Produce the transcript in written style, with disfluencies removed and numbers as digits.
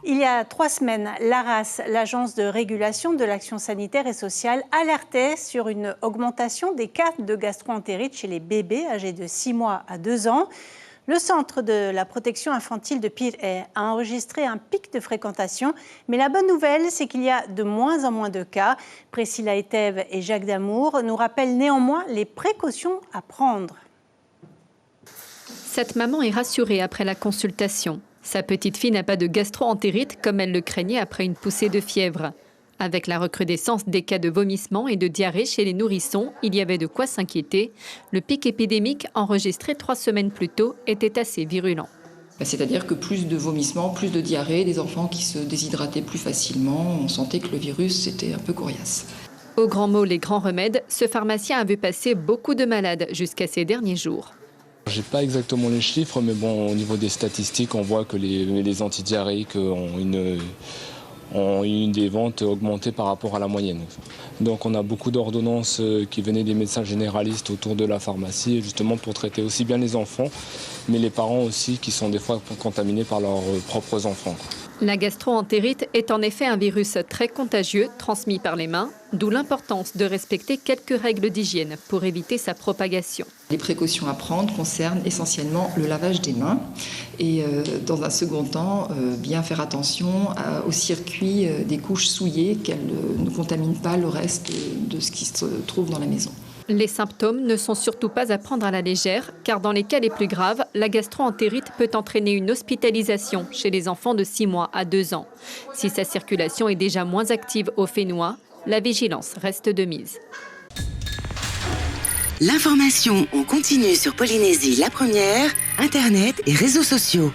Il y a 3 semaines, l'ARAS, l'Agence de régulation de l'action sanitaire et sociale, alertait sur une augmentation des cas de gastro-entérite chez les bébés âgés de 6 mois à 2 ans. Le centre de la protection infantile de Pirée a enregistré un pic de fréquentation, mais la bonne nouvelle, c'est qu'il y a de moins en moins de cas. Priscilla Etève et Jacques Damour nous rappellent néanmoins les précautions à prendre. Cette maman est rassurée après la consultation. Sa petite fille n'a pas de gastro-entérite comme elle le craignait après une poussée de fièvre. Avec la recrudescence des cas de vomissements et de diarrhée chez les nourrissons, il y avait de quoi s'inquiéter. Le pic épidémique enregistré 3 semaines plus tôt était assez virulent. C'est-à-dire que plus de vomissements, plus de diarrhée, des enfants qui se déshydrataient plus facilement, on sentait que le virus était un peu coriace. Aux grands mots, les grands remèdes, ce pharmacien a vu passer beaucoup de malades jusqu'à ces derniers jours. J'ai pas exactement les chiffres, mais bon, au niveau des statistiques, on voit que les antidiarrhéiques ont une des ventes augmentées par rapport à la moyenne. Donc on a beaucoup d'ordonnances qui venaient des médecins généralistes autour de la pharmacie, justement pour traiter aussi bien les enfants, mais les parents aussi qui sont des fois contaminés par leurs propres enfants. La gastro-entérite est en effet un virus très contagieux, transmis par les mains, d'où l'importance de respecter quelques règles d'hygiène pour éviter sa propagation. Les précautions à prendre concernent essentiellement le lavage des mains et dans un second temps, bien faire attention au circuit des couches souillées, qu'elles ne contaminent pas le reste de ce qui se trouve dans la maison. Les symptômes ne sont surtout pas à prendre à la légère, car dans les cas les plus graves, la gastro-entérite peut entraîner une hospitalisation chez les enfants de 6 mois à 2 ans. Si sa circulation est déjà moins active au Fénois, la vigilance reste de mise. L'information en continu sur Polynésie la première, Internet et réseaux sociaux.